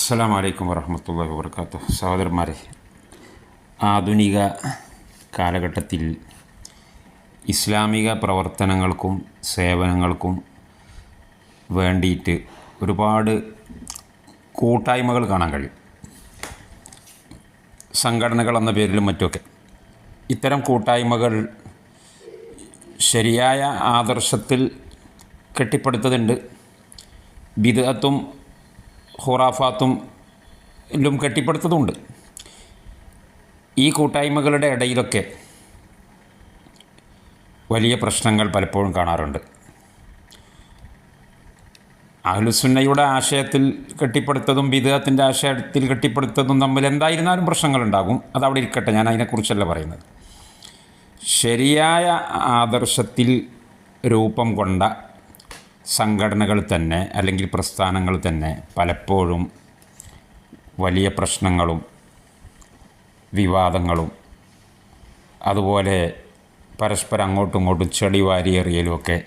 അസ്സലാമു അലൈക്കും വറഹ്മത്തുള്ളാഹി വബറകാതുഹു. സഹോദരന്മാരെ, ആധുനിക കാലഘട്ടത്തിൽ ഇസ്ലാമിക പ്രവർത്തനങ്ങൾക്കും സേവനങ്ങൾക്കും വേണ്ടിയിട്ട് ഒരുപാട് കൂട്ടായ്മകൾ കാണാൻ കഴിയും. സംഘടനകൾ എന്ന പേരിലും മറ്റുമൊക്കെ ഇത്തരം കൂട്ടായ്മകൾ ശരിയായ ആദർശത്തിൽ കെട്ടിപ്പടുത്തതുണ്ട്. ബിദ്അത്തും ഖുറാഫാത്തും എല്ലാം കെട്ടിപ്പടുത്തതുണ്ട്. ഈ കൂട്ടായ്മകളുടെ ഇടയിലൊക്കെ വലിയ പ്രശ്നങ്ങൾ പലപ്പോഴും കാണാറുണ്ട്. അഹ്ലുസുന്നയുടെ ആശയത്തിൽ കെട്ടിപ്പടുത്തതും ബിദ്അത്തിൻ്റെ ആശയത്തിൽ കെട്ടിപ്പടുത്തതും തമ്മിൽ എന്തായിരുന്നാലും പ്രശ്നങ്ങളുണ്ടാകും. അതവിടെ ഇരിക്കട്ടെ, ഞാൻ അതിനെക്കുറിച്ചല്ല പറയുന്നത്. ശരിയായ ആദർശത്തിൽ രൂപം കൊണ്ട സംഘടനകൾ തന്നെ അല്ലെങ്കിൽ പ്രസ്ഥാനങ്ങൾ തന്നെ പലപ്പോഴും വലിയ പ്രശ്നങ്ങളും വിവാദങ്ങളും അതുപോലെ പരസ്പരം അങ്ങോട്ടും ഇങ്ങോട്ടും ചെളി വാരിയെറിയലുമൊക്കെ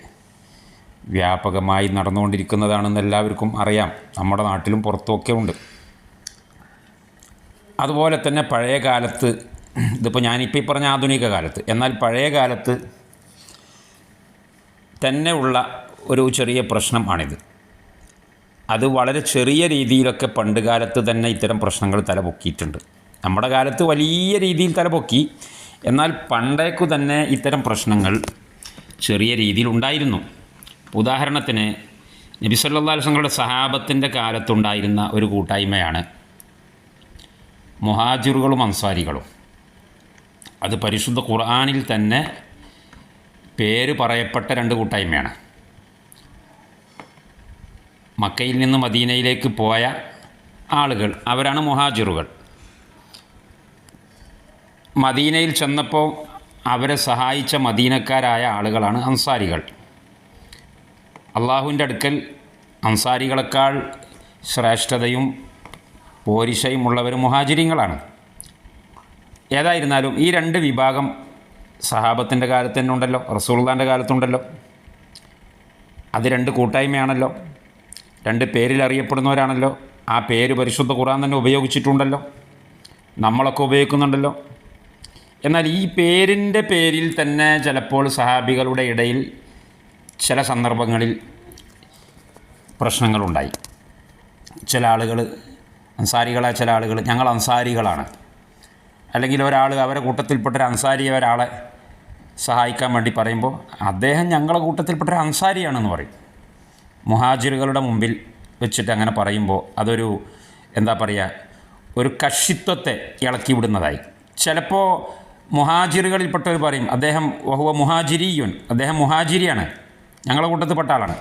വ്യാപകമായി നടന്നുകൊണ്ടിരിക്കുന്നതാണെന്ന് എല്ലാവർക്കും അറിയാം. നമ്മുടെ നാട്ടിലും പുറത്തുമൊക്കെ ഉണ്ട്. അതുപോലെ തന്നെ പഴയ കാലത്ത്, ഇതിപ്പോൾ ഞാനിപ്പോൾ ഈ പറഞ്ഞ ആധുനിക കാലത്ത്, എന്നാൽ പഴയ കാലത്ത് തന്നെ ഉള്ള ഒരു ചെറിയ പ്രശ്നമാണിത്. അത് വളരെ ചെറിയ രീതിയിലൊക്കെ പണ്ട് കാലത്ത് തന്നെ ഇത്തരം പ്രശ്നങ്ങൾ തലപൊക്കിയിട്ടുണ്ട്. നമ്മുടെ കാലത്ത് വലിയ രീതിയിൽ തലപൊക്കി, എന്നാൽ പണ്ടേക്കു തന്നെ ഇത്തരം പ്രശ്നങ്ങൾ ചെറിയ രീതിയിൽ ഉണ്ടായിരുന്നു. ഉദാഹരണത്തിന് നബി സല്ലല്ലാഹു അലൈഹി വസല്ലമയുടെ സഹാബത്തിൻ്റെ കാലത്തുണ്ടായിരുന്ന ഒരു കൂട്ടായ്മയാണ് മുഹാജിറുകളും അൻസാരികളും. അത് പരിശുദ്ധ ഖുർആനിൽ തന്നെ പേര് പറയപ്പെട്ട രണ്ട് കൂട്ടായ്മയാണ്. മക്കയിൽ നിന്ന് മദീനയിലേക്ക് പോയ ആളുകൾ, അവരാണ് മുഹാജിറുകൾ. മദീനയിൽ ചെന്നപ്പോൾ അവരെ സഹായിച്ച മദീനക്കാരായ ആളുകളാണ് അൻസാരികൾ. അള്ളാഹുവിൻ്റെ അടുക്കൽ അൻസാരികളെക്കാൾ ശ്രേഷ്ഠതയും പോരിശയും ഉള്ളവർ മുഹാജിരിങ്ങളാണ്. ഏതായിരുന്നാലും ഈ രണ്ട് വിഭാഗം സഹാബത്തിൻ്റെ കാലത്ത് തന്നെ ഉണ്ടല്ലോ, റസൂലുള്ളാഹിൻ്റെ കാലത്തുണ്ടല്ലോ. അത് രണ്ട് കൂട്ടായ്മയാണല്ലോ, രണ്ട് പേരിൽ അറിയപ്പെടുന്നവരാണല്ലോ. ആ പേര് പരിശുദ്ധ ഖുർആൻ തന്നെ ഉപയോഗിച്ചിട്ടുണ്ടല്ലോ, നമ്മളൊക്കെ ഉപയോഗിക്കുന്നുണ്ടല്ലോ. എന്നാൽ ഈ പേരിൻ്റെ പേരിൽ തന്നെ ചിലപ്പോൾ സഹാബികളുടെ ഇടയിൽ ചില സന്ദർഭങ്ങളിൽ പ്രശ്നങ്ങളുണ്ടായി. ചില ആളുകൾ, അൻസാരികളായ ചില ആളുകൾ, ഞങ്ങൾ അൻസാരികളാണ്, അല്ലെങ്കിൽ ഒരാൾ അവരെ കൂട്ടത്തിൽപ്പെട്ടൊരു അൻസാരിയെ ഒരാളെ സഹായിക്കാൻ വേണ്ടി പറയുമ്പോൾ അദ്ദേഹം ഞങ്ങളെ കൂട്ടത്തിൽപ്പെട്ടൊരു അൻസാരിയാണെന്ന് പറയും. മുഹാജിറുകളുടെ മുമ്പിൽ വെച്ചിട്ട് അങ്ങനെ പറയുമ്പോൾ അതൊരു എന്താ പറയുക, ഒരു കക്ഷിത്വത്തെ ഇളക്കി വിടുന്നതായി. ചിലപ്പോൾ മുഹാജിറുകളിൽപ്പെട്ടവർ പറയും അദ്ദേഹം വഹുവ മുഹാജിരിയുൻ, അദ്ദേഹം മുഹാജിരിയാണ്, ഞങ്ങളെ കൂട്ടത്തിൽപ്പെട്ട ആളാണ്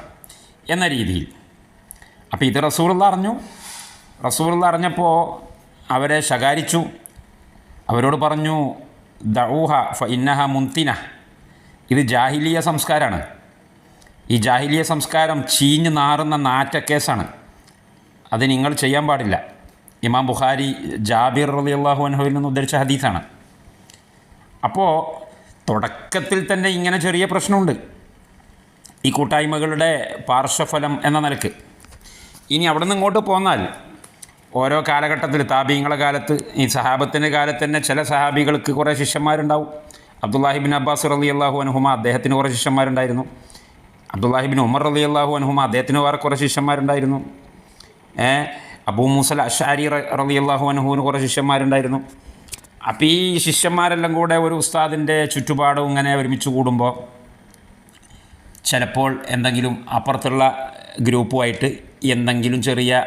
എന്ന രീതിയിൽ. അപ്പോൾ ഇത് റസൂലുള്ളാഹി അറിഞ്ഞു. റസൂലുള്ളാഹി അറിഞ്ഞപ്പോൾ അവരെ ശകാരിച്ചു. അവരോട് പറഞ്ഞു, ദഊഹ ഫ ഇന്നഹ മുൻതിന, ഇത് ജാഹിലിയ സംസ്കാരമാണ്. ഈ ജാഹിലിയ സംസ്കാരം ചീഞ്ഞ് നാറുന്ന നാറ്റക്കേസാണ്, അത് നിങ്ങൾ ചെയ്യാൻ പാടില്ല. ഇമാം ബുഖാരി ജാബിർ റളിയല്ലാഹു അൻഹുവിൽ നിന്ന് ഉദ്ധരിച്ച ഹദീസാണ്. അപ്പോൾ തുടക്കത്തിൽ തന്നെ ഇങ്ങനെ ചെറിയ പ്രശ്നമുണ്ട് ഈ കൂട്ടായ്മകളുടെ പാർശ്വഫലം എന്ന നിലക്ക്. ഇനി അവിടെ നിന്ന് ഇങ്ങോട്ട് പോന്നാൽ ഓരോ കാലഘട്ടത്തിൽ, താബീങ്ങളുടെ കാലത്ത്, ഈ സഹാബത്തിൻ്റെ കാലത്ത് തന്നെ ചില സഹാബികൾക്ക് കുറേ ശിഷ്യന്മാരുണ്ടാവും. അബ്ദുല്ലാഹിബിൻ അബ്ബാസ് റളിയല്ലാഹു അൻഹുമ, അദ്ദേഹത്തിന് കുറേ ശിഷ്യന്മാരുണ്ടായിരുന്നു. അബ്ദുല്ലാഹിബിൻ ഉമർ റളിയല്ലാഹു അൻഹുമ, അദ്ദേഹത്തിന് വേറെ കുറേ ശിഷ്യന്മാരുണ്ടായിരുന്നു. അബൂ മൂസൽ അശ്അരി റളിയല്ലാഹു അൻഹുവിന് കുറേ ശിഷ്യന്മാരുണ്ടായിരുന്നു. അപ്പോൾ ഈ ശിഷ്യന്മാരെല്ലാം കൂടെ ഒരു ഉസ്താദിൻ്റെ ചുറ്റുപാടും ഇങ്ങനെ ഒരുമിച്ച് കൂടുമ്പോൾ ചിലപ്പോൾ എന്തെങ്കിലും അപ്പുറത്തുള്ള ഗ്രൂപ്പുമായിട്ട് എന്തെങ്കിലും ചെറിയ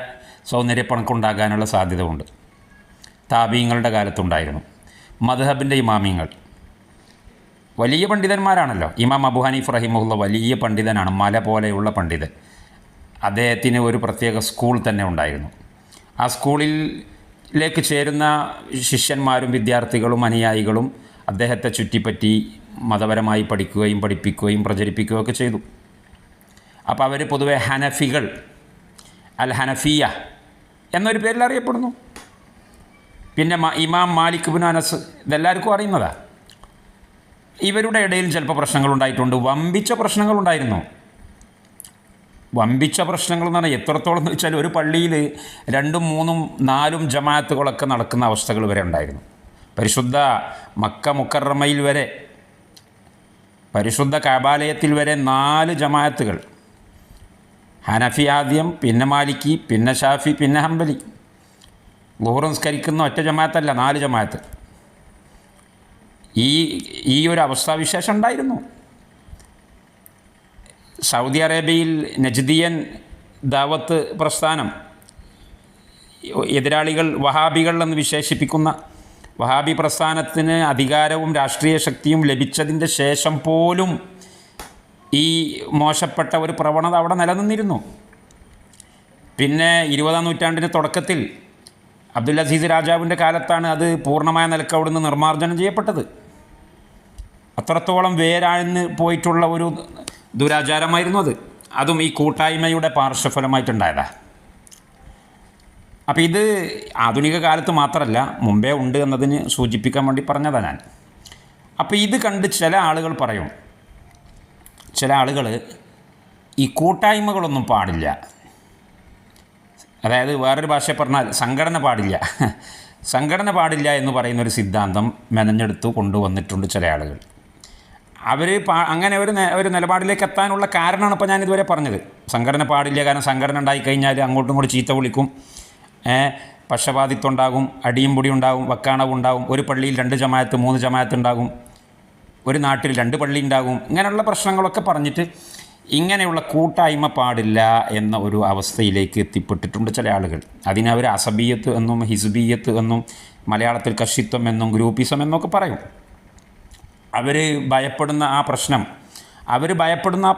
സൗന്ദര്യപ്പണക്കുണ്ടാകാനുള്ള സാധ്യത ഉണ്ട്. താബീങ്ങളുടെ കാലത്തുണ്ടായിരുന്നു. മദ്ഹബിൻ്റെ ഇമാമിങ്ങൾ വലിയ പണ്ഡിതന്മാരാണല്ലോ. ഇമാം അബൂ ഹനീഫ് റഹിമഹുള്ള വലിയ പണ്ഡിതനാണ്, മല പോലെയുള്ള പണ്ഡിതൻ. അദ്ദേഹത്തിന് ഒരു പ്രത്യേക സ്കൂൾ തന്നെ ഉണ്ടായിരുന്നു. ആ സ്കൂളിലേക്ക് ചേരുന്ന ശിഷ്യന്മാരും വിദ്യാർത്ഥികളും അനുയായികളും അദ്ദേഹത്തെ ചുറ്റിപ്പറ്റി മതപരമായി പഠിക്കുകയും പഠിപ്പിക്കുകയും പ്രചരിപ്പിക്കുകയും ഒക്കെ ചെയ്തു. അപ്പോൾ അവർ പൊതുവെ ഹനഫികൾ, അൽ ഹനഫിയ എന്നൊരു പേരിൽ അറിയപ്പെടുന്നു. പിന്നെ ഇമാം മാലിക് ഇബ്നു അനസ്, ഇതെല്ലാവർക്കും അറിയുന്നതാണ്. ഇവരുടെ ഇടയിൽ ചിലപ്പോൾ പ്രശ്നങ്ങളുണ്ടായിട്ടുണ്ട്, വമ്പിച്ച പ്രശ്നങ്ങളുണ്ടായിരുന്നു. വമ്പിച്ച പ്രശ്നങ്ങൾ എന്ന് പറഞ്ഞാൽ എത്രത്തോളം എന്ന് വെച്ചാൽ ഒരു പള്ളിയിൽ 2, 3, 4 ജമാഅത്തുകളൊക്കെ നടക്കുന്ന അവസ്ഥകൾ വരെ ഉണ്ടായിരുന്നു. പരിശുദ്ധ മക്ക മുക്കറമയിൽ വരെ, പരിശുദ്ധ കഅബാലയത്തിൽ വരെ 4 ജമാഅത്തുകൾ. ഹനഫി ആദ്യം, പിന്നെ മാലിക്കി, പിന്നെ ഷാഫി, പിന്നെ ഹംബലി. ളുഹർ നിസ്കരിക്കുന്ന ഒറ്റ ജമാഅത്തല്ല, 4 ജമാഅത്ത്. ഈ ഒരു അവസ്ഥാവിശേഷം ഉണ്ടായിരുന്നു. സൗദി അറേബ്യയിൽ നജ്ദിയൻ ദാവത്ത് പ്രസ്ഥാനം, എതിരാളികൾ വഹാബികൾ എന്ന് വിശേഷിപ്പിക്കുന്ന വഹാബി പ്രസ്ഥാനത്തിന് അധികാരവും രാഷ്ട്രീയ ശക്തിയും ലഭിച്ചതിൻ്റെ ശേഷം പോലും ഈ മോശപ്പെട്ട ഒരു പ്രവണത അവിടെ നിലനിന്നിരുന്നു. പിന്നെ 20-ാം നൂറ്റാണ്ടിൻ്റെ തുടക്കത്തിൽ അബ്ദുൽ അസീസ് രാജാവിൻ്റെ കാലത്താണ് അത് പൂർണ്ണമായ നിലക്ക് അവിടുന്ന് നിർമ്മാർജ്ജനം ചെയ്യപ്പെട്ടത്. അത്രത്തോളം വേരാഴ്ന്ന് പോയിട്ടുള്ള ഒരു ദുരാചാരമായിരുന്നു അത്. അതും ഈ കൂട്ടായ്മയുടെ പാർശ്വഫലമായിട്ടുണ്ടായതാണ്. അപ്പോൾ ഇത് ആധുനിക കാലത്ത് മാത്രമല്ല, മുമ്പേ ഉണ്ട് എന്നതിന് സൂചിപ്പിക്കാൻ വേണ്ടി പറഞ്ഞതാണ് ഞാൻ. അപ്പോൾ ഇത് കണ്ട് ചില ആളുകൾ പറയും, ചില ആളുകൾ ഈ കൂട്ടായ്മകളൊന്നും പാടില്ല, അതായത് വേറൊരു ഭാഷ പറഞ്ഞാൽ സംഘടന പാടില്ല, സംഘടന പാടില്ല എന്ന് പറയുന്നൊരു സിദ്ധാന്തം മെനഞ്ഞെടുത്ത് കൊണ്ടുവന്നിട്ടുണ്ട് ചില ആളുകൾ. അവർ അങ്ങനെ ഒരു നിലപാടിലേക്ക് എത്താനുള്ള കാരണമാണ് ഇപ്പോൾ ഞാനിതുവരെ പറഞ്ഞത്. സംഘടന പാടില്ല, കാരണം സംഘടന ഉണ്ടായിക്കഴിഞ്ഞാൽ അങ്ങോട്ടും ഇങ്ങോട്ടും ചീത്ത വിളിക്കും, പക്ഷപാതിത്വം ഉണ്ടാകും, അടിയും പൊടിയും ഉണ്ടാകും, വക്കാണവും ഉണ്ടാകും, ഒരു പള്ളിയിൽ 2 ജമാഅത്ത് 3 ജമാഅത്ത് ഉണ്ടാകും, ഒരു നാട്ടിൽ 2 പള്ളി ഉണ്ടാകും. ഇങ്ങനെയുള്ള പ്രശ്നങ്ങളൊക്കെ പറഞ്ഞിട്ട് ഇങ്ങനെയുള്ള കൂട്ടായ്മ പാടില്ല എന്ന ഒരു അവസ്ഥയിലേക്ക് എത്തിപ്പെട്ടിട്ടുണ്ട് ചില ആളുകൾ. അതിനവർ അസബിയത്ത് എന്നും ഹിസ്ബിയത്ത് എന്നും മലയാളത്തിൽ കഷിത്വം എന്നും ഗ്രൂപ്പിസം എന്നൊക്കെ പറയും. അവർ ഭയപ്പെടുന്ന ആ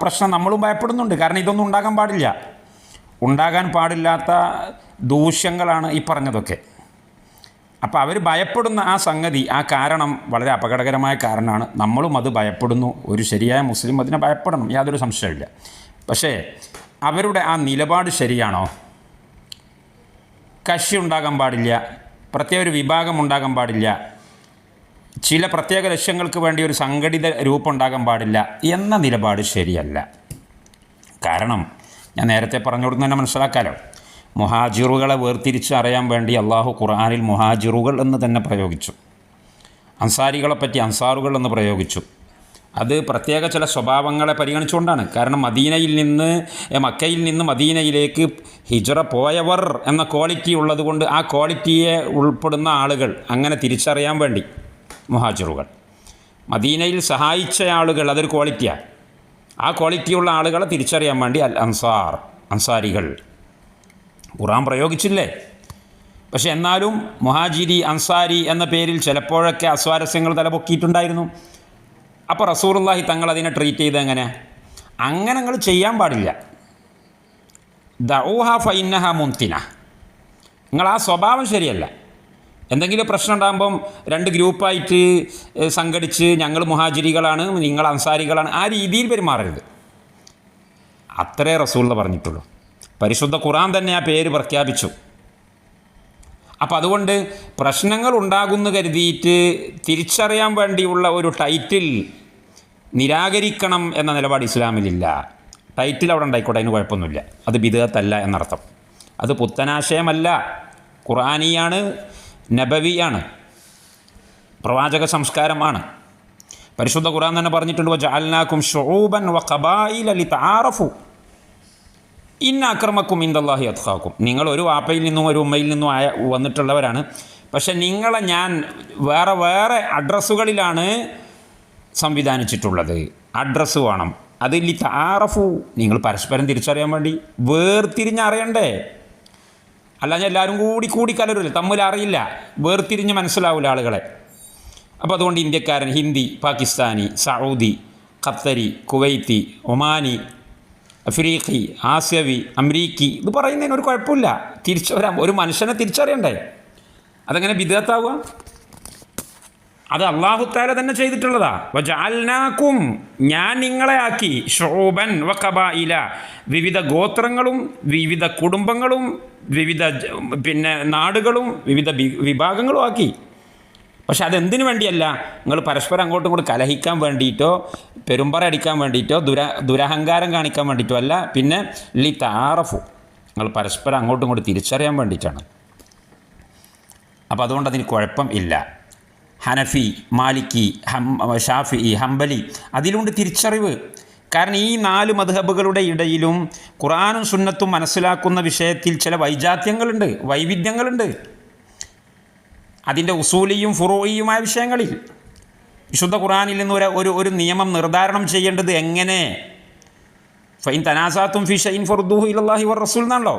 പ്രശ്നം നമ്മളും ഭയപ്പെടുന്നുണ്ട്. കാരണം ഇതൊന്നും ഉണ്ടാകാൻ പാടില്ല. ഉണ്ടാകാൻ പാടില്ലാത്ത ദൂഷ്യങ്ങളാണ് ഈ പറഞ്ഞതൊക്കെ. അപ്പോൾ അവർ ഭയപ്പെടുന്ന ആ സംഗതി, ആ കാരണം വളരെ അപകടകരമായ കാരണമാണ്. നമ്മളും അത് ഭയപ്പെടുന്നു. ഒരു ശരിയായ മുസ്ലിം അതിനെ ഭയപ്പെടണം, യാതൊരു സംശയമില്ല. പക്ഷേ അവരുടെ ആ നിലപാട് ശരിയാണോ? കക്ഷി ഉണ്ടാകാൻ പാടില്ല, പ്രത്യേക ഒരു വിഭാഗം ഉണ്ടാകാൻ പാടില്ല, ചില പ്രത്യേക ലക്ഷ്യങ്ങൾക്ക് വേണ്ടി ഒരു സംഘടിത രൂപം ഉണ്ടാകാൻ പാടില്ല എന്ന നിലപാട് ശരിയല്ല. കാരണം ഞാൻ നേരത്തെ പറഞ്ഞു കൊടുത്ത് തന്നെ മനസ്സിലാക്കാമല്ലോ, മുഹാജിറുകളെ വേർതിരിച്ച് അറിയാൻ വേണ്ടി അള്ളാഹു ഖുർആനിൽ മുഹാജിറുകൾ എന്ന് തന്നെ പ്രയോഗിച്ചു. അൻസാരികളെപ്പറ്റി അൻസാറുകൾ എന്ന് പ്രയോഗിച്ചു. അത് പ്രത്യേക ചില സ്വഭാവങ്ങളെ പരിഗണിച്ചുകൊണ്ടാണ്. കാരണം മക്കയിൽ നിന്ന് മദീനയിലേക്ക് ഹിജ്റ പോയവർ എന്ന ക്വാളിറ്റി ഉള്ളതുകൊണ്ട് ആ ക്വാളിറ്റിയെ ഉൾപ്പെടുന്ന ആളുകൾ അങ്ങനെ തിരിച്ചറിയാൻ വേണ്ടി മുഹാജിറുകൾ. മദീനയിൽ സഹായിച്ച ആളുകൾ, അതൊരു ക്വാളിറ്റിയാണ്. ആ ക്വാളിറ്റിയുള്ള ആളുകളെ തിരിച്ചറിയാൻ വേണ്ടി അൻസാരികൾ ഖുർആൻ പ്രയോഗിച്ചില്ലേ? പക്ഷെ എന്നാലും മുഹാജിരി അൻസാരി എന്ന പേരിൽ ചിലപ്പോഴൊക്കെ അസ്വാരസ്യങ്ങൾ തലപൊക്കിയിട്ടുണ്ടായിരുന്നു. അപ്പോൾ റസൂലുള്ളാഹി തങ്ങൾ അതിനെ ട്രീറ്റ് ചെയ്ത് അങ്ങനെ നിങ്ങൾ ചെയ്യാൻ പാടില്ല. ദഊഹ ഫഇന്നഹ മുൻതിന, നിങ്ങൾ ആ സ്വഭാവം ശരിയല്ല. എന്തെങ്കിലും പ്രശ്നം ഉണ്ടാകുമ്പം 2 ഗ്രൂപ്പായിട്ട് സംഘടിച്ച് ഞങ്ങൾ മുഹാജിരികളാണ് നിങ്ങൾ അൻസാരികളാണ്, ആ രീതിയിൽ പെരുമാറരുത്. അത്രേ റസൂലുള്ള പറഞ്ഞിട്ടുള്ളൂ. പരിശുദ്ധ ഖുർആൻ തന്നെ ആ പേര് പ്രഖ്യാപിച്ചു. അപ്പോൾ അതുകൊണ്ട് പ്രശ്നങ്ങൾ ഉണ്ടാകുമെന്ന് കരുതിയിട്ട് തിരിച്ചറിയാൻ വേണ്ടിയുള്ള ഒരു ടൈറ്റിൽ നിരാകരിക്കണം എന്ന നിലപാട് ഇസ്ലാമിലില്ല. ടൈറ്റിൽ അവിടെ ഉണ്ടായിക്കോട്ടെ, അതിന് കുഴപ്പമൊന്നുമില്ല. അത് ബിദ്അത്തല്ല എന്നർത്ഥം. അത് പുത്തനാശയമല്ല, ഖുർആനിയാണ്, നബവിയാണ്, പ്രവാചക സംസ്കാരമാണ്. പരിശുദ്ധ ഖുർആൻ തന്നെ പറഞ്ഞിട്ടുണ്ട്, വജഅൽനാകും ശുഊബൻ വഖബായില ലിതആറഫു ഇന്ന അക്രമക്കും ഇൻദല്ലാഹി അത്ഖാക്കും. നിങ്ങൾ ഒരു വാപ്പയിൽ നിന്നും ഒരു ഉമ്മയിൽ നിന്നും വന്നിട്ടുള്ളവരാണ്, പക്ഷെ നിങ്ങളെ ഞാൻ വേറെ വേറെ അഡ്രസ്സുകളിലാണ് സംവിധാനിച്ചിട്ടുള്ളത്. അഡ്രസ്സ് വേണം. അത് ലിതആറഫു, നിങ്ങൾ പരസ്പരം തിരിച്ചറിയാൻ വേണ്ടി വേർതിരിഞ്ഞറിയണ്ടേ. അല്ലാതെ എല്ലാവരും കൂടി കലരില്ല, തമ്മിൽ അറിയില്ല, വേർതിരിഞ്ഞ് മനസ്സിലാവില്ല ആളുകളെ. അപ്പോൾ അതുകൊണ്ട് ഇന്ത്യക്കാരൻ, Hindi, Pakistani, Saudi, Qatari, Kuwaiti, Omani, അഫ്രീഖി, ആസ്യവി, അമരീക്കി, ഇത് പറയുന്നതിന് ഒരു കുഴപ്പമില്ല. ഒരു മനുഷ്യനെ തിരിച്ചറിയണ്ടേ. അതെങ്ങനെ ബിദ്അത്താവുക? അത് അല്ലാഹു തആല തന്നെ ചെയ്തിട്ടുള്ളതാ. വജഅൽനാകും, ഞാൻ നിങ്ങളെ ആക്കി, ശുഊബൻ വഖബായില, വിവിധ ഗോത്രങ്ങളും വിവിധ കുടുംബങ്ങളും വിവിധ നാടുകളും വിവിധ വിഭാഗങ്ങളും ആക്കി. പക്ഷെ അതെന്തിനു വേണ്ടിയല്ല, നിങ്ങൾ പരസ്പരം അങ്ങോട്ടും ഇങ്ങോട്ടും കലഹിക്കാൻ വേണ്ടിയിട്ടോ പെരുമ്പറ അടിക്കാൻ വേണ്ടിയിട്ടോ ദുരഹങ്കാരം കാണിക്കാൻ വേണ്ടിയിട്ടോ അല്ല, പിന്നെ താറഫു, നിങ്ങൾ പരസ്പരം അങ്ങോട്ടും ഇങ്ങോട്ടും തിരിച്ചറിയാൻ വേണ്ടിയിട്ടാണ്. അപ്പോൾ അതുകൊണ്ട് അതിന് കുഴപ്പം ഇല്ല. ഹനഫി, മാലിക്കി, ഷാഫിഈ, ഹംബലി, അതിലുണ്ട് തിരിച്ചറിവ്. കാരണം ഈ 4 മദ്ഹബുകളുടെ ഇടയിലും ഖുർആനും സുന്നത്തും മനസ്സിലാക്കുന്ന വിഷയത്തിൽ ചില വൈജാത്യങ്ങളുണ്ട്, വൈവിധ്യങ്ങളുണ്ട്. അതിൻ്റെ ഉസൂലിയും ഫുറൂഇയുമായ വിഷയങ്ങളിൽ വിശുദ്ധ ഖുർആനിൽ നിന്ന് ഒരു നിയമം നിർദ്ധാരണം ചെയ്യേണ്ടത് എങ്ങനെ, ഫൈൻ തനാസാത്തും ഫി ഷൈഇൻ ഫർദൂഹു ഇലല്ലാഹി വറസൂൽ എന്നാണല്ലോ.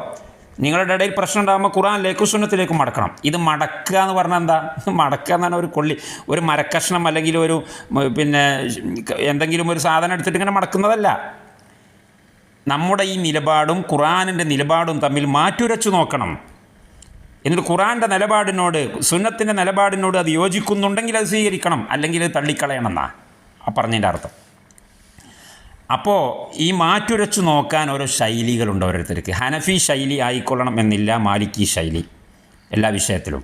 നിങ്ങളുടെ ഇടയിൽ പ്രശ്നം ഉണ്ടാകുമ്പോൾ ഖുർആനിലേക്കും സുന്നത്തിലേക്കും മടക്കണം. ഇത് മടക്കുക എന്ന് പറഞ്ഞാൽ എന്താ? മടക്കുക എന്ന് പറഞ്ഞാൽ ഒരു മരക്കഷ്ണം അല്ലെങ്കിൽ പിന്നെ എന്തെങ്കിലും ഒരു സാധനം എടുത്തിട്ട് ഇങ്ങനെ മടക്കുന്നതല്ല. നമ്മുടെ ഈ നിലപാടും ഖുർആനിൻ്റെ നിലപാടും തമ്മിൽ മാറ്റുരച്ചു നോക്കണം. എന്നിട്ട് ഖുർആൻ്റെ നിലപാടിനോട് സുന്നത്തിൻ്റെ നിലപാടിനോട് അത് യോജിക്കുന്നുണ്ടെങ്കിൽ അത് സ്വീകരിക്കണം, അല്ലെങ്കിൽ അത് തള്ളിക്കളയണം എന്നാണ് ആ പറഞ്ഞതിൻ്റെ അർത്ഥം. അപ്പോൾ ഈ മാറ്റുരച്ചു നോക്കാൻ ഓരോ ശൈലികളുണ്ട് ഓരോരുത്തർക്ക്. ഹനഫി ശൈലി ആയിക്കൊള്ളണം എന്നില്ല മാലിക്കി ശൈലി എല്ലാ വിഷയത്തിലും.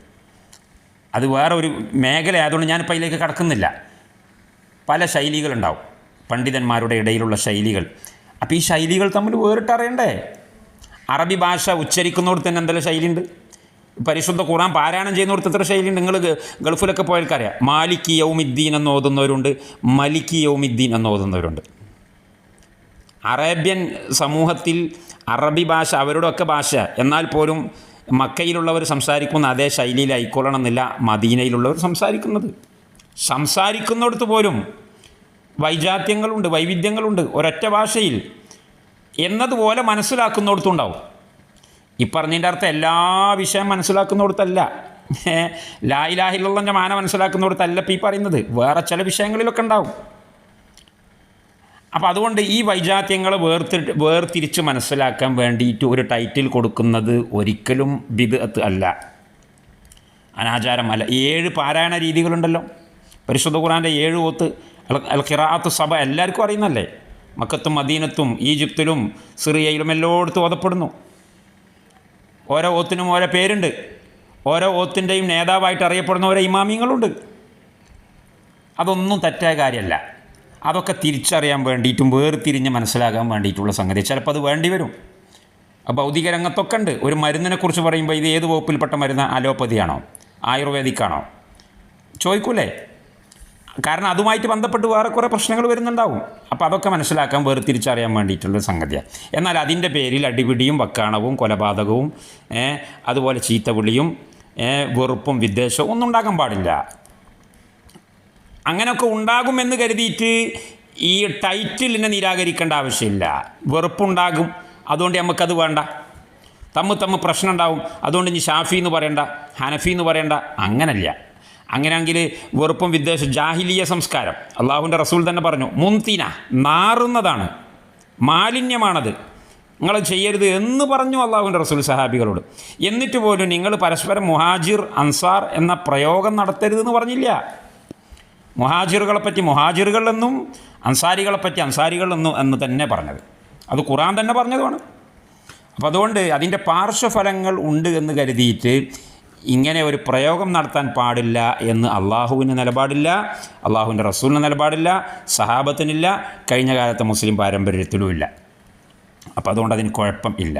അത് വേറെ ഒരു മേഖല ആയതുകൊണ്ട് ഞാനിപ്പോൾ അതിലേക്ക് കടക്കുന്നില്ല. പല ശൈലികളുണ്ടാവും പണ്ഡിതന്മാരുടെ ഇടയിലുള്ള ശൈലികൾ. അപ്പോൾ ഈ ശൈലികൾ തമ്മിൽ വേറിട്ടറിയണ്ടേ? അറബി ഭാഷ ഉച്ചരിക്കുന്നതോട് തന്നെ എന്തെല്ലാം ശൈലിയുണ്ട്. പരിശുദ്ധ ഖുർആൻ പാരായണം ചെയ്യുന്നവർക്ക് എത്ര ശൈലിയുണ്ട്. നിങ്ങൾ ഗൾഫിലൊക്കെ പോയാൽക്കറിയാം. മാലിക്കി യൗമിദ്ദീൻ എന്ന് ഓതുന്നവരുണ്ട്, മലിക്കി യൗമിദ്ദീൻ എന്ന് ഓതുന്നവരുണ്ട്. അറേബ്യൻ സമൂഹത്തിൽ അറബി ഭാഷ അവരുടെയൊക്കെ ഭാഷ, എന്നാൽ പോലും മക്കയിലുള്ളവർ സംസാരിക്കുന്ന അതേ ശൈലിയിൽ ആയിക്കൊള്ളണം എന്നില്ല മദീനയിലുള്ളവർ സംസാരിക്കുന്നിടത്ത് പോലും വൈജാത്യങ്ങളുണ്ട്, വൈവിധ്യങ്ങളുണ്ട്. ഒരൊറ്റ ഭാഷയിൽ എന്നതുപോലെ മനസ്സിലാക്കുന്നിടത്തുണ്ടാവും. ഈ പറഞ്ഞതിൻ്റെ അർത്ഥം എല്ലാ വിഷയം മനസ്സിലാക്കുന്നിടത്തല്ല, ലാ ഇലാഹ ഇല്ലല്ലാഹ്ന്റെ മാന മനസ്സിലാക്കുന്നിടത്തല്ല ഇപ്പോൾ ഈ പറയുന്നത്. വേറെ ചില വിഷയങ്ങളിലൊക്കെ ഉണ്ടാവും. അപ്പോൾ അതുകൊണ്ട് ഈ വൈജാത്യങ്ങളെ വേർതിരിച്ച് മനസ്സിലാക്കാൻ വേണ്ടിയിട്ട് ഒരു ടൈറ്റിൽ കൊടുക്കുന്നത് ഒരിക്കലും ബിദ്അത്ത് അല്ല, അനാചാരമല്ല. 7 പാരായണ രീതികളുണ്ടല്ലോ പരിശുദ്ധ ഖുർആൻ്റെ 7 ഓത്ത്. അൽ ഖിറാഅത്തു സബ എല്ലാവർക്കും അറിയുന്നല്ലേ. മക്കത്തും മദീനത്തും ഈജിപ്തിലും സിറിയയിലും എല്ലായിടത്തും ഓതപ്പെടുന്നു. ഓരോ ഓത്തിനും ഓരോ പേരുണ്ട്. ഓരോ ഓത്തിൻ്റെയും നേതാവായിട്ട് അറിയപ്പെടുന്ന ഓരോ ഇമാമിങ്ങളുണ്ട്. അതൊന്നും തെറ്റായ കാര്യമല്ല. അതൊക്കെ തിരിച്ചറിയാൻ വേണ്ടിയിട്ടും വേർതിരിഞ്ഞ് മനസ്സിലാക്കാൻ വേണ്ടിയിട്ടുള്ള സംഗതി. ചിലപ്പോൾ അത് വേണ്ടി വരും. ഭൗതിക രംഗത്തൊക്കെ ഉണ്ട്. ഒരു മരുന്നിനെക്കുറിച്ച് പറയുമ്പോൾ ഇത് ഏത് വകുപ്പിൽപ്പെട്ട മരുന്ന്, അലോപ്പതിയാണോ ആയുർവേദിക്കാണോ ചോദിക്കൂലേ? കാരണം അതുമായിട്ട് ബന്ധപ്പെട്ട് വേറെ കുറേ പ്രശ്നങ്ങൾ വരുന്നുണ്ടാവും. അപ്പോൾ അതൊക്കെ മനസ്സിലാക്കാൻ വേർതിരിച്ചറിയാൻ വേണ്ടിയിട്ടുള്ള സംഗതിയാണ്. എന്നാൽ അതിൻ്റെ പേരിൽ അടിപിടിയും വക്കാണവും കൊലപാതകവും അതുപോലെ ചീത്തവിളിയും വെറുപ്പും വിദ്വേഷവും ഒന്നും ഉണ്ടാക്കാൻ പാടില്ല. അങ്ങനെയൊക്കെ ഉണ്ടാകുമെന്ന് കരുതിയിട്ട് ഈ ടൈറ്റിലിനെ നിരാകരിക്കേണ്ട ആവശ്യമില്ല. വെറുപ്പുണ്ടാകും, അതുകൊണ്ട് നമുക്കത് വേണ്ട. തമ്മിൽ പ്രശ്നം ഉണ്ടാവും, അതുകൊണ്ട് ഇനി ഷാഫി എന്ന് പറയണ്ട, ഹനഫി എന്ന് പറയണ്ട. അങ്ങനല്ല. അങ്ങനെയാണെങ്കിൽ വെറുപ്പും വിദ്വേഷം ജാഹിലിയ സംസ്കാരം. അള്ളാഹുവിൻ്റെ റസൂൽ തന്നെ പറഞ്ഞു, മുൻതീന, നാറുന്നതാണ്, മാലിന്യമാണത്, നിങ്ങൾ ചെയ്യരുത് എന്ന് പറഞ്ഞു അള്ളാഹുവിൻ്റെ റസൂൽ സഹാബികളോട്. എന്നിട്ട് പോലും നിങ്ങൾ പരസ്പരം മുഹാജിർ അൻസാർ എന്ന പ്രയോഗം നടത്തരുതെന്ന് പറഞ്ഞില്ല. മുഹാജിറുകളെപ്പറ്റി മുഹാജിറുകളെന്നും അൻസാരികളെപ്പറ്റി അൻസാരികളെന്നും എന്ന് തന്നെ പറഞ്ഞത്. അത് ഖുർആൻ തന്നെ പറഞ്ഞതുമാണ്. അപ്പോൾ അതുകൊണ്ട് അതിൻ്റെ പാർശ്വഫലങ്ങൾ ഉണ്ട് എന്ന് കരുതിയിട്ട് ഇങ്ങനെ ഒരു പ്രയോഗം നടത്താൻ പാടില്ല എന്ന് അള്ളാഹുവിന് നിലപാടില്ല, അള്ളാഹുവിൻ്റെ റസൂലിന് നിലപാടില്ല, സഹാബത്തിനില്ല, കഴിഞ്ഞ കാലത്തെ മുസ്ലിം പാരമ്പര്യത്തിലുമില്ല. അപ്പോൾ അതുകൊണ്ട് അതിന് കുഴപ്പം ഇല്ല.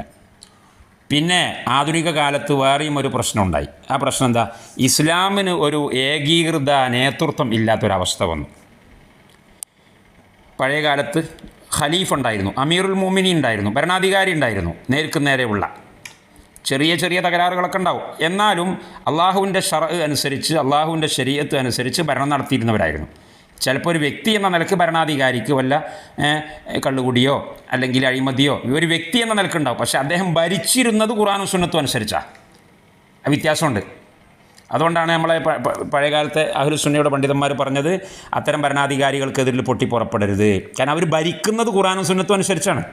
പിന്നെ ആധുനിക കാലത്ത് വേറെയും ഒരു പ്രശ്നമുണ്ടായി. ആ പ്രശ്നം എന്താ? ഇസ്ലാമിന് ഒരു ഏകീകൃത നേതൃത്വം ഇല്ലാത്തൊരവസ്ഥ വന്നു. പഴയ കാലത്ത് ഖലീഫ് ഉണ്ടായിരുന്നു, അമീറുൽ മുഅ്മിനീൻ ഉണ്ടായിരുന്നു, ഭരണാധികാരി ഉണ്ടായിരുന്നു. നേർക്ക് നേരെയുള്ള ചെറിയ ചെറിയ തകരാറുകളൊക്കെ ഉണ്ടാവും. എന്നാലും അള്ളാഹുവിൻ്റെ ശർഅ് അനുസരിച്ച്, അള്ളാഹുവിൻ്റെ ശരീഅത്ത് അനുസരിച്ച് ഭരണം നടത്തിയിരുന്നവരായിരുന്നു. ചിലപ്പോൾ ഒരു വ്യക്തി എന്ന നിലക്ക് ഭരണാധികാരിക്ക് വല്ല കള്ളുകുടിയോ അല്ലെങ്കിൽ അഴിമതിയോ ഒരു വ്യക്തി എന്ന നിലക്കുണ്ടാവും. പക്ഷേ അദ്ദേഹം ഭരിച്ചിരുന്നത് ഖുർആനും സുന്നത്തും അനുസരിച്ചാണ്. വ്യത്യാസമുണ്ട്. അതുകൊണ്ടാണ് നമ്മളെ പഴയകാലത്തെ അഹ്ലുസുന്നയുടെ പണ്ഡിതന്മാർ പറഞ്ഞത് അത്തരം ഭരണാധികാരികൾക്കെതിരിൽ പൊട്ടിപ്പുറപ്പെടരുത്. കാരണം അവർ ഭരിക്കുന്നത് ഖുർആനും സുന്നത്തും അനുസരിച്ചാണ്.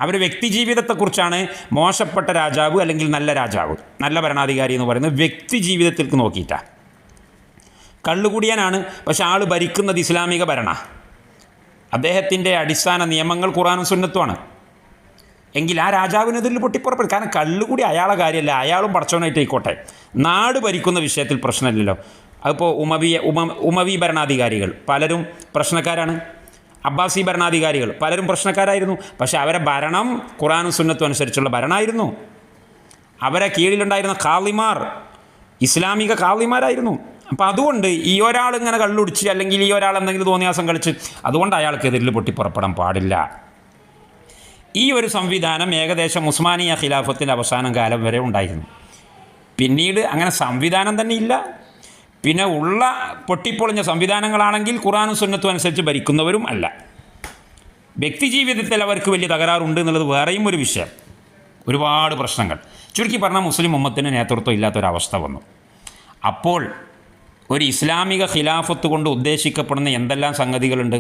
അവർ വ്യക്തി ജീവിതത്തെക്കുറിച്ചാണ് മോശപ്പെട്ട രാജാവ് അല്ലെങ്കിൽ നല്ല രാജാവ്, നല്ല ഭരണാധികാരി എന്ന് പറയുന്നത് വ്യക്തി ജീവിതത്തിലേക്ക് നോക്കിയിട്ടാണ്. കള്ളുകുടിയനാണ്, പക്ഷെ ആൾ ഭരിക്കുന്നത് ഇസ്ലാമിക ഭരണ, അദ്ദേഹത്തിൻ്റെ അടിസ്ഥാന നിയമങ്ങൾ ഖുർആനും സുന്നത്തുമാണ് എങ്കിൽ ആ രാജാവിനെതിരിൽ പൊട്ടിപ്പുറപ്പെടും. കാരണം കള്ളുകൂടി അയാളെ കാര്യമല്ല, അയാളും പടച്ചവനായിട്ട് ആയിക്കോട്ടെ, നാട് ഭരിക്കുന്ന വിഷയത്തിൽ പ്രശ്നമില്ലല്ലോ. അതിപ്പോൾ ഉമവി ഭരണാധികാരികൾ പലരും പ്രശ്നക്കാരാണ്. അബ്ബാസി ഭരണാധികാരികൾ പലരും പ്രശ്നക്കാരായിരുന്നു. പക്ഷേ അവരെ ഭരണം ഖുർആനും സുന്നത്തും അനുസരിച്ചുള്ള ഭരണമായിരുന്നു. അവരെ കീഴിലുണ്ടായിരുന്ന ഖാളിമാർ ഇസ്ലാമിക ഖാളിമാരായിരുന്നു. അപ്പം അതുകൊണ്ട് ഈ ഒരാൾ ഇങ്ങനെ കള്ളുടിച്ച് അല്ലെങ്കിൽ ഈ ഒരാൾ എന്തെങ്കിലും തോന്നിയാസം കളിച്ച് അതുകൊണ്ട് അയാൾക്കെതിരിൽ പൊട്ടിപ്പുറപ്പെടാൻ പാടില്ല. ഈ ഒരു സംവിധാനം ഏകദേശം ഉസ്മാനിയ ഖിലാഫത്തിൻ്റെ അവസാനം കാലം വരെ ഉണ്ടായിരുന്നു. പിന്നീട് അങ്ങനെ സംവിധാനം തന്നെ ഇല്ല. പിന്നെ ഉള്ള പൊട്ടിപ്പൊളിഞ്ഞ സംവിധാനങ്ങളാണെങ്കിൽ ഖുർആനും സുന്നത്തും അനുസരിച്ച് ഭരിക്കുന്നവരും അല്ല. വ്യക്തിജീവിതത്തിൽ അവർക്ക് വലിയ തകരാറുണ്ട് എന്നുള്ളത് വേറെയും ഒരു വിഷയം. ഒരുപാട് പ്രശ്നങ്ങൾ. ചുരുക്കി പറഞ്ഞാൽ മുസ്ലിം ഉമ്മത്തിന് നേതൃത്വം ഇല്ലാത്തൊരവസ്ഥ വന്നു. അപ്പോൾ ഒരു ഇസ്ലാമിക ഖിലാഫത്ത് കൊണ്ട് ഉദ്ദേശിക്കപ്പെടുന്ന എന്തെല്ലാം സംഗതികളുണ്ട്?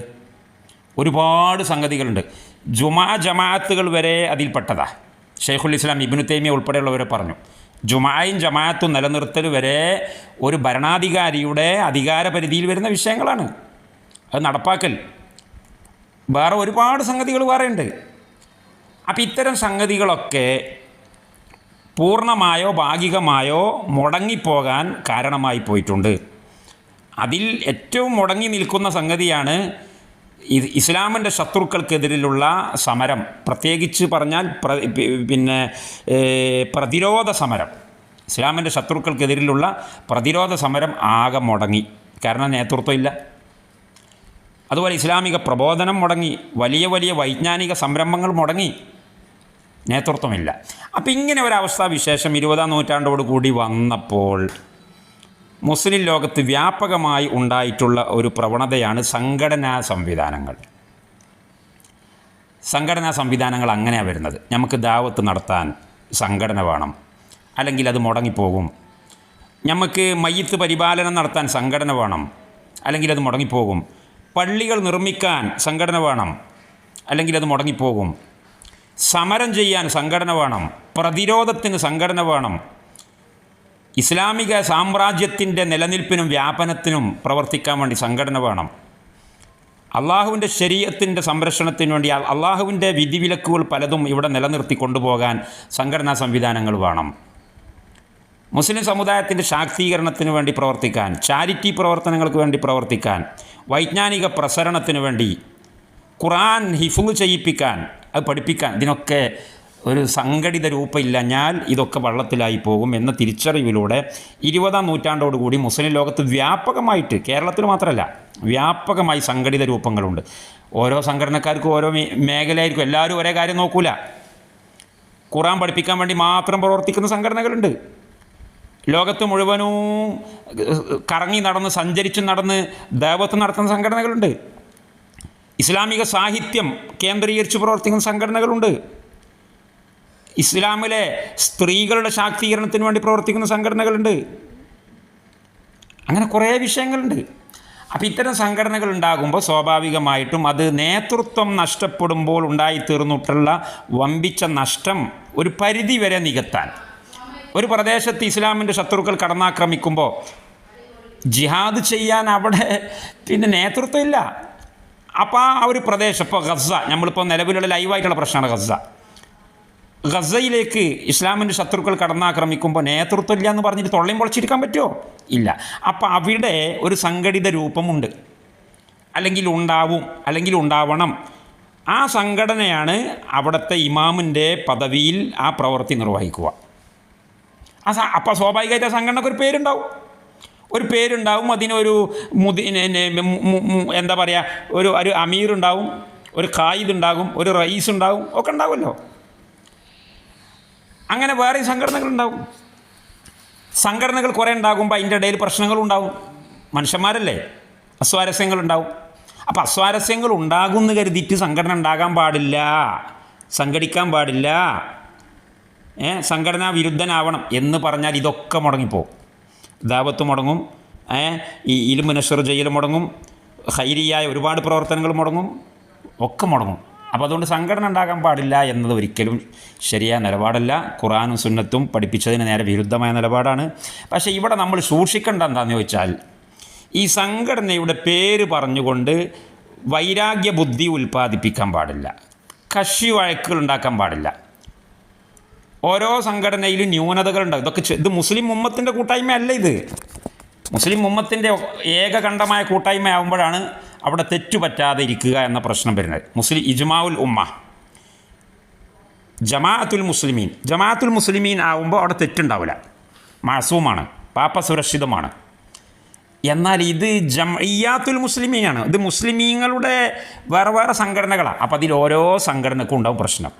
ഒരുപാട് സംഗതികളുണ്ട്. ജമാഅത്തുകൾ വരെ അതിൽപ്പെട്ടതാ. ഷെയ്ഖുൽ ഇസ്ലാം ഇബ്നു തൈമിയ ഉൾപ്പെടെയുള്ളവരെ പറഞ്ഞു, ജുമായും ജമാഅത്തും നിലനിർത്തൽ വരെ ഒരു ഭരണാധികാരിയുടെ അധികാരപരിധിയിൽ വരുന്ന വിഷയങ്ങളാണ്. അത് നടപ്പാക്കൽ വേറെ ഒരുപാട് സംഗതികൾ വേറെ ഉണ്ട്. അപ്പം ഇത്തരം സംഗതികളൊക്കെ പൂർണ്ണമായോ ഭാഗികമായോ മുടങ്ങിപ്പോകാൻ കാരണമായി പോയിട്ടുണ്ട്. അതിൽ ഏറ്റവും മുടങ്ങി നിൽക്കുന്ന സംഗതിയാണ് ഇസ്ലാമിൻ്റെ ശത്രുക്കൾക്കെതിരിലുള്ള സമരം. പ്രത്യേകിച്ച് പറഞ്ഞാൽ പ്രതിരോധ സമരം. ഇസ്ലാമിൻ്റെ ശത്രുക്കൾക്കെതിരിലുള്ള പ്രതിരോധ സമരം ആകെ മുടങ്ങി. കാരണം നേതൃത്വം ഇല്ല. അതുപോലെ ഇസ്ലാമിക പ്രബോധനം മുടങ്ങി. വലിയ വലിയ വൈജ്ഞാനിക സംരംഭങ്ങൾ മുടങ്ങി. നേതൃത്വമില്ല. അപ്പം ഇങ്ങനെ ഒരവസ്ഥാവിശേഷം 20-ാം നൂറ്റാണ്ടോട് കൂടി വന്നപ്പോൾ മുസ്ലിം ലോകത്ത് വ്യാപകമായി ഉണ്ടായിട്ടുള്ള ഒരു പ്രവണതയാണ് സംഘടനാ സംവിധാനങ്ങൾ. സംഘടനാ സംവിധാനങ്ങൾ അങ്ങനെയാണ് വരുന്നത്. നമുക്ക് ദാവത്ത് നടത്താൻ സംഘടന വേണം, അല്ലെങ്കിൽ അത് മുടങ്ങിപ്പോകും. നമുക്ക് മയ്യിത്ത് പരിപാലനം നടത്താൻ സംഘടന വേണം, അല്ലെങ്കിൽ അത് മുടങ്ങിപ്പോകും. പള്ളികൾ നിർമ്മിക്കാൻ സംഘടന വേണം, അല്ലെങ്കിൽ അത് മുടങ്ങിപ്പോകും. സമരം ചെയ്യാൻ സംഘടന വേണം, പ്രതിരോധത്തിന് സംഘടന വേണം. ഇസ്ലാമിക സാമ്രാജ്യത്തിൻ്റെ നിലനിൽപ്പിനും വ്യാപനത്തിനും പ്രവർത്തിക്കാൻ വേണ്ടി സംഘടന വേണം. അള്ളാഹുവിൻ്റെ ശരീഅത്തിൻ്റെ സംരക്ഷണത്തിന് വേണ്ടി അള്ളാഹുവിൻ്റെ വിധിവിലക്കുകൾ പലതും ഇവിടെ നിലനിർത്തി കൊണ്ടുപോകാൻ സംഘടനാ സംവിധാനങ്ങൾ വേണം. മുസ്ലിം സമുദായത്തിൻ്റെ ശാക്തീകരണത്തിന് വേണ്ടി പ്രവർത്തിക്കാൻ, ചാരിറ്റി പ്രവർത്തനങ്ങൾക്ക് വേണ്ടി പ്രവർത്തിക്കാൻ, വൈജ്ഞാനിക പ്രസരണത്തിന് വേണ്ടി, ഖുർആൻ ഹിഫ്ള് ചെയ്യിപ്പിക്കാൻ, അത് പഠിപ്പിക്കാൻ, ഇതിനൊക്കെ ഒരു സംഘടിത രൂപമില്ലഞ്ഞാൽ ഇതൊക്കെ വള്ളത്തിലായി പോകും എന്ന തിരിച്ചറിവിലൂടെ 20-ാം നൂറ്റാണ്ടോടുകൂടി മുസ്ലിം ലോകത്ത് വ്യാപകമായിട്ട്, കേരളത്തിൽ മാത്രമല്ല വ്യാപകമായി സംഘടിത രൂപങ്ങളുണ്ട്. ഓരോ സംഘടനക്കാർക്കും ഓരോ മേഖലയായിരിക്കും. എല്ലാവരും ഒരേ കാര്യം നോക്കൂല. ഖുർആൻ പഠിപ്പിക്കാൻ വേണ്ടി മാത്രം പ്രവർത്തിക്കുന്ന സംഘടനകളുണ്ട്. ലോകത്ത് മുഴുവനും കറങ്ങി നടന്ന് സഞ്ചരിച്ച് നടന്ന് ദഅവത്ത് നടത്തുന്ന സംഘടനകളുണ്ട്. ഇസ്ലാമിക സാഹിത്യം കേന്ദ്രീകരിച്ച് പ്രവർത്തിക്കുന്ന സംഘടനകളുണ്ട്. ഇസ്ലാമിലെ സ്ത്രീകളുടെ ശാക്തീകരണത്തിന് വേണ്ടി പ്രവർത്തിക്കുന്ന സംഘടനകളുണ്ട്. അങ്ങനെ കുറേ വിഷയങ്ങളുണ്ട്. അപ്പോൾ ഇത്തരം സംഘടനകൾ ഉണ്ടാകുമ്പോൾ സ്വാഭാവികമായിട്ടും അത് നേതൃത്വം നഷ്ടപ്പെടുമ്പോൾ ഉണ്ടായിത്തീർന്നിട്ടുള്ള വമ്പിച്ച നഷ്ടം ഒരു പരിധി വരെ നികത്താൻ, ഒരു പ്രദേശത്ത് ഇസ്ലാമിൻ്റെ ശത്രുക്കൾ കടന്നാക്രമിക്കുമ്പോൾ ജിഹാദ് ചെയ്യാൻ അവിടെ നേതൃത്വം ഇല്ല. അപ്പോൾ ആ ഒരു പ്രദേശം, ഇപ്പോൾ ഗസ, നമ്മളിപ്പോൾ നിലവിലുള്ള ലൈവായിട്ടുള്ള പ്രശ്നമാണ് ഗസ. ഗസയിലേക്ക് ഇസ്ലാമിൻ്റെ ശത്രുക്കൾ കടന്നാക്രമിക്കുമ്പോൾ നേതൃത്വം ഇല്ല എന്ന് പറഞ്ഞിട്ട് തൊള്ളയും പൊളിച്ചിരിക്കാൻ പറ്റുമോ? ഇല്ല. അപ്പോൾ അവിടെ ഒരു സംഘടിത രൂപമുണ്ട്, അല്ലെങ്കിൽ ഉണ്ടാവും, അല്ലെങ്കിൽ ഉണ്ടാവണം. ആ സംഘടനയാണ് അവിടുത്തെ ഇമാമിൻ്റെ പദവിയിൽ ആ പ്രവൃത്തി നിർവഹിക്കുക. അപ്പോൾ സ്വാഭാവികമായിട്ട് ആ സംഘടനക്ക് ഒരു പേരുണ്ടാവും. അതിനൊരു എന്താ പറയുക, ഒരു അമീർ ഉണ്ടാവും, ഒരു ഖായിദ് ഉണ്ടാകും, ഒരു റയീസ് ഉണ്ടാവും, ഒക്കെ ഉണ്ടാവുമല്ലോ. അങ്ങനെ വേറെ സംഘടനകളുണ്ടാവും. സംഘടനകൾ കുറേ ഉണ്ടാകുമ്പോൾ അതിൻ്റെ ഇടയിൽ പ്രശ്നങ്ങളുണ്ടാവും. മനുഷ്യന്മാരല്ലേ, അസ്വാരസ്യങ്ങളുണ്ടാവും. അപ്പോൾ അസ്വാരസ്യങ്ങൾ ഉണ്ടാകുമെന്ന് കരുതിയിട്ട് സംഘടന ഉണ്ടാകാൻ പാടില്ല, സംഘടിക്കാൻ പാടില്ല, സംഘടനാ വിരുദ്ധനാവണം എന്ന് പറഞ്ഞാൽ ഇതൊക്കെ മുടങ്ങിപ്പോവും. ദാവത്ത് മുടങ്ങും, ഈ ഇൽമു നശ്ർ ചെയ്യൽ മുടങ്ങും, ഖൈരിയായ ഒരുപാട് പ്രവർത്തനങ്ങൾ മുടങ്ങും, ഒക്കെ മുടങ്ങും. അപ്പോൾ അതുകൊണ്ട് സംഘടന ഉണ്ടാകാൻ പാടില്ല എന്നത് ഒരിക്കലും ശരിയായ നിലപാടല്ല. ഖുർആനും സുന്നത്തും പഠിപ്പിച്ചതിന് നേരെ വിരുദ്ധമായ നിലപാടാണ്. പക്ഷേ ഇവിടെ നമ്മൾ സൂക്ഷിക്കേണ്ട എന്താണെന്ന് ചോദിച്ചാൽ, ഈ സംഘടനയുടെ പേര് പറഞ്ഞുകൊണ്ട് വൈരാഗ്യ ബുദ്ധി ഉൽപ്പാദിപ്പിക്കാൻ പാടില്ല, കക്ഷി വഴക്കുകൾ ഉണ്ടാക്കാൻ പാടില്ല. ഓരോ സംഘടനയിലും ന്യൂനതകളുണ്ടാകും. ഇത് മുസ്ലിം ഉമ്മത്തിൻ്റെ കൂട്ടായ്മ അല്ല. ഇത് മുസ്ലിം ഉമ്മത്തിൻ്റെ ഏകകണ്ഠമായ കൂട്ടായ്മയാകുമ്പോഴാണ് അവിടെ തെറ്റുപറ്റാതെ ഇരിക്കുക എന്ന പ്രശ്നം വരുന്നത്. മുസ്ലിം ഇജ്മാഉൽ ഉമ്മ, ജമാഅത്തുൽ മുസ്ലിമീൻ ആവുമ്പോൾ അവിടെ തെറ്റുണ്ടാവില്ല, മാസൂമാണ്, പാപ്പ സുരക്ഷിതമാണ്. എന്നാൽ ഇത് ജംഇയ്യാത്തുൽ മുസ്ലിമീനാണ്, ഇത് മുസ്ലിമീങ്ങളുടെ വേറെ വേറെ സംഘടനകളാണ്. അപ്പോൾ അതിൽ ഓരോ സംഘടനക്കും ഉണ്ടാവും പ്രശ്നം.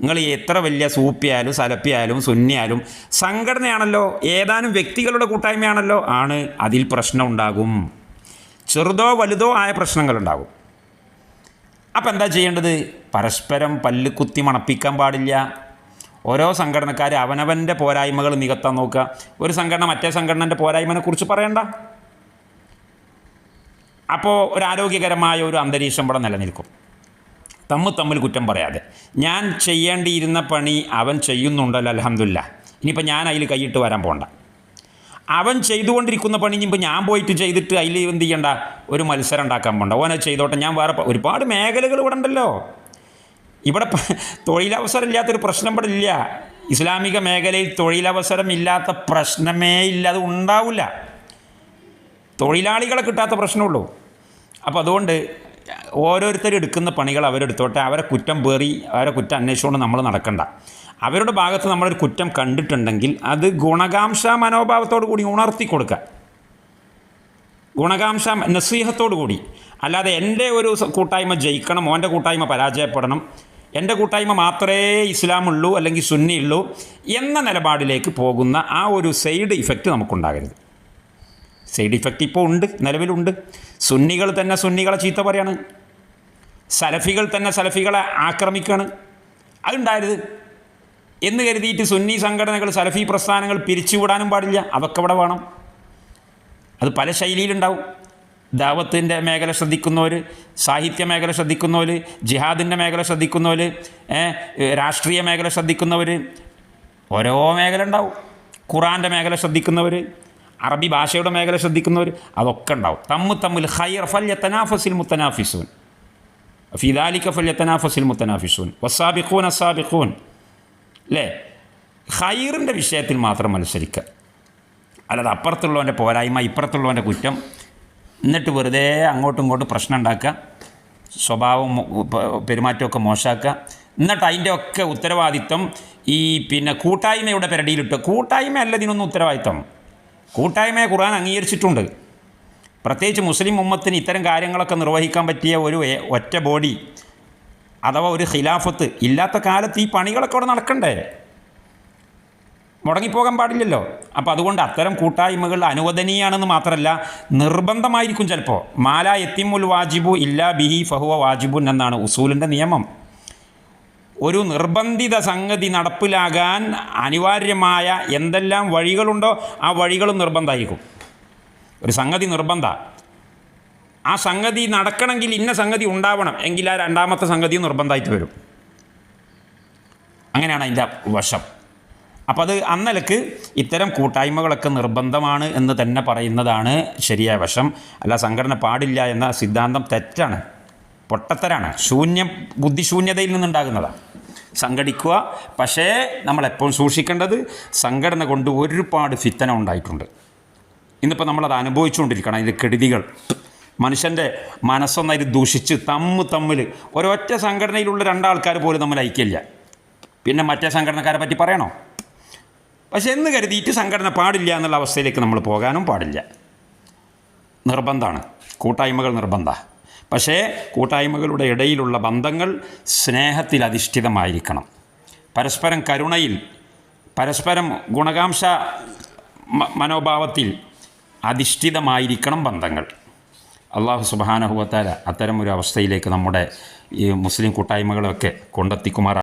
നിങ്ങൾ എത്ര വലിയ സൂപ്പിയായാലും സലപ്പിയായാലും സുന്നിയായാലും സംഘടനയാണല്ലോ, ഏതാനും വ്യക്തികളുടെ കൂട്ടായ്മയാണല്ലോ, ആണ് അതിൽ പ്രശ്നം ഉണ്ടാകും. ചെറുതോ വലുതോ ആയ പ്രശ്നങ്ങളുണ്ടാകും. അപ്പോൾ എന്താ ചെയ്യേണ്ടത്? പരസ്പരം പല്ല് കുത്തി മണപ്പിക്കാൻ പാടില്ല. ഓരോ സംഘടനക്കാർ അവനവൻ്റെ പോരായ്മകൾ നികത്താൻ നോക്കുക. ഒരു സംഘടന മറ്റേ സംഘടനൻ്റെ പോരായ്മയെക്കുറിച്ച് പറയണ്ട. അപ്പോൾ ഒരു ആരോഗ്യകരമായ ഒരു അന്തരീക്ഷം ഇവിടെ നിലനിൽക്കും. തമ്മിൽ കുറ്റം പറയാതെ, ഞാൻ ചെയ്യേണ്ടിയിരുന്ന പണി അവൻ ചെയ്യുന്നുണ്ടല്ലോ അൽഹംദുലില്ലാ, ഇനിയിപ്പോൾ ഞാൻ അതിൽ കൈയിട്ട് വരാൻ പോകണ്ട. അവൻ ചെയ്തുകൊണ്ടിരിക്കുന്ന പണി ഇനിയിപ്പോൾ ഞാൻ പോയിട്ട് ചെയ്തിട്ട് അതിൽ എന്ത് ചെയ്യണ്ട, ഒരു മത്സരം ഉണ്ടാക്കാൻ പോകണ്ട. ഓനത് ചെയ്തോട്ടെ, ഞാൻ വേറെ ഒരുപാട് മേഖലകൾ ഇവിടെ ഉണ്ടല്ലോ. ഇവിടെ തൊഴിലവസരം ഇല്ലാത്തൊരു പ്രശ്നം ഇവിടെ ഇല്ല. ഇസ്ലാമിക മേഖലയിൽ തൊഴിലവസരം ഇല്ലാത്ത പ്രശ്നമേ ഇല്ല, അത് ഉണ്ടാവില്ല. തൊഴിലാളികളെ കിട്ടാത്ത പ്രശ്നമുള്ളൂ. അപ്പോൾ അതുകൊണ്ട് ഓരോരുത്തരും എടുക്കുന്ന പണികൾ അവരെടുത്തോട്ടെ. അവരെ കുറ്റം പേറി അവരെ കുറ്റം അന്വേഷിച്ചുകൊണ്ട് നമ്മൾ നടക്കണ്ട. അവരുടെ ഭാഗത്ത് നമ്മളൊരു കുറ്റം കണ്ടിട്ടുണ്ടെങ്കിൽ അത് ഗുണകാംക്ഷ മനോഭാവത്തോടു കൂടി ഉണർത്തി കൊടുക്കുക, ഗുണകാംക്ഷ നസീഹത്തോടു കൂടി. അല്ലാതെ എൻ്റെ ഒരു കൂട്ടായ്മ ജയിക്കണം, ഓൻ്റെ കൂട്ടായ്മ പരാജയപ്പെടണം, എൻ്റെ കൂട്ടായ്മ മാത്രമേ ഇസ്ലാമുള്ളൂ അല്ലെങ്കിൽ സുന്നി ഉള്ളൂ എന്ന നിലപാടിലേക്ക് പോകുന്ന ആ ഒരു സൈഡ് ഇഫക്റ്റ് നമുക്കുണ്ടാകരുത്. സൈഡ് ഇഫക്റ്റ് ഇപ്പോൾ ഉണ്ട്, നിലവിലുണ്ട്. സുന്നികൾ തന്നെ സുന്നികളെ ചീത്ത പറയാണ്, സലഫികൾ തന്നെ സലഫികളെ ആക്രമിക്കുകയാണ്. അതുണ്ടായത് എന്ന് കരുതിയിട്ട് സുന്നി സംഘടനകൾ സലഫി പ്രസ്ഥാനങ്ങൾ പിരിച്ചുവിടാനും പാടില്ല. അതൊക്കെ ഇവിടെ വേണം. അത് പല ശൈലിയിലുണ്ടാവും. ദാവത്തിൻ്റെ മേഖല ശ്രദ്ധിക്കുന്നവർ, സാഹിത്യ മേഖല ശ്രദ്ധിക്കുന്നവർ, ജിഹാദിൻ്റെ മേഖല ശ്രദ്ധിക്കുന്നവർ, രാഷ്ട്രീയ മേഖല ശ്രദ്ധിക്കുന്നവർ, ഓരോ മേഖല ഉണ്ടാവും. ഖുറാൻ്റെ മേഖല ശ്രദ്ധിക്കുന്നവർ, അറബി ഭാഷയുടെ മേഖല ശ്രദ്ധിക്കുന്നവർ, അതൊക്കെ ഉണ്ടാവും. തമ്മിൽ ഖൈർ ഫല്യതനാഫസിൽ മുത്തനാഫിസൂൻ ഫീ ദാലിക ഫല്യതനാഫസിൽ മുത്തനാഫിസൂൻ വസ്സാബിഖൂൻ അസ്സാബിഖൂൻ. അല്ലേ? ഖൈറിൻ്റെ വിഷയത്തിൽ മാത്രം മത്സരിക്കുക, അല്ലാതെ അപ്പുറത്തുള്ളവൻ്റെ പോരായ്മ ഇപ്പുറത്തുള്ളവൻ്റെ കുറ്റം എന്നിട്ട് വെറുതെ അങ്ങോട്ടും ഇങ്ങോട്ടും പ്രശ്നം ഉണ്ടാക്കുക, സ്വഭാവം പെരുമാറ്റമൊക്കെ മോശമാക്കുക. എന്നിട്ട് അതിൻ്റെ ഒക്കെ ഉത്തരവാദിത്വം ഈ കൂട്ടായ്മയുടെ പെരടിയിലിട്ട്. കൂട്ടായ്മയല്ല ഇതിനൊന്നും ഉത്തരവാദിത്വം. കൂട്ടായ്മയെ ഖുർആൻ അംഗീകരിച്ചിട്ടുണ്ട്. പ്രത്യേകിച്ച് മുസ്ലിം ഉമ്മത്തിന് ഇത്തരം കാര്യങ്ങളൊക്കെ നിർവഹിക്കാൻ പറ്റിയ ഒരു ഒറ്റ ബോഡി അഥവാ ഒരു ഖിലാഫത്ത് ഇല്ലാത്ത കാലത്ത് ഈ പണികളൊക്കെ അവിടെ നടക്കണ്ടേ? മുടങ്ങിപ്പോകാൻ പാടില്ലല്ലോ. അപ്പോൾ അതുകൊണ്ട് അത്തരം കൂട്ടായ്മകൾ അനുവദനീയാണെന്ന് മാത്രമല്ല, നിർബന്ധമായിരിക്കും. ചിലപ്പോൾ മാലാ യത്തിമുൽ വാജിബു ഇല്ലാ ബിഹി ഫഹുവ വാജിബുൻ എന്നാണ് ഉസൂലിൻ്റെ നിയമം. ഒരു നിർബന്ധിത സംഗതി നടപ്പിലാകാൻ അനിവാര്യമായ എന്തെല്ലാം വഴികളുണ്ടോ ആ വഴികളും നിർബന്ധമായിരിക്കും. ഒരു സംഗതി നിർബന്ധ, ആ സംഗതി നടക്കണമെങ്കിൽ ഇന്ന സംഗതി ഉണ്ടാവണം എങ്കിൽ ആ രണ്ടാമത്തെ സംഗതി നിർബന്ധമായിട്ട് വരും. അങ്ങനെയാണ് അതിൻ്റെ വശം. അപ്പോൾ അത് അന്നലക്ക് ഇത്തരം കൂട്ടായ്മകളൊക്കെ നിർബന്ധമാണ് എന്ന് തന്നെ പറയുന്നതാണ് ശരിയായ വശം. അല്ല സംഘടന പാടില്ല എന്ന സിദ്ധാന്തം തെറ്റാണ്, പൊട്ടത്തരാണ്, ബുദ്ധിശൂന്യതയിൽ നിന്നുണ്ടാകുന്നതാണ്. സംഘടിക്കുക. പക്ഷേ നമ്മളെപ്പോഴും സൂക്ഷിക്കേണ്ടത് സംഘടന കൊണ്ട് ഒരുപാട് ഫിത്തന ഉണ്ടായിട്ടുണ്ട്. ഇന്നിപ്പോൾ നമ്മളത് അനുഭവിച്ചുകൊണ്ടിരിക്കണം. അതിൻ്റെ കെടുതികൾ മനുഷ്യൻ്റെ മനസ്സൊന്നതിൽ ദൂഷിച്ച് തമ്മിൽ ഒരൊറ്റ സംഘടനയിലുള്ള രണ്ടാൾക്കാർ പോലും നമ്മൾ ഐക്യമില്ല, പിന്നെ മറ്റേ സംഘടനക്കാരെ പറ്റി പറയണോ? പക്ഷെ എന്ന് കരുതിയിട്ട് സംഘടന പാടില്ല എന്നുള്ള അവസ്ഥയിലേക്ക് നമ്മൾ പോകാനും പാടില്ല. നിർബന്ധമാണ്, കൂട്ടായ്മകൾ നിർബന്ധമാണ്. പക്ഷേ കൂട്ടായ്മകളുടെ ഇടയിലുള്ള ബന്ധങ്ങൾ സ്നേഹത്തിൽ അധിഷ്ഠിതമായിരിക്കണം. പരസ്പരം കരുണയിൽ, പരസ്പരം ഗുണകാംക്ഷ മനോഭാവത്തിൽ അധിഷ്ഠിതമായിരിക്കണം ബന്ധങ്ങൾ. അല്ലാഹു സുബ്ഹാനഹു വ തആല അത്തരം ഒരു അവസ്ഥയിലേക്ക് നമ്മുടെ ഈ മുസ്ലിം കൂട്ടായ്മകളൊക്കെ കൊണ്ടെത്തിക്കുമാറാണ്.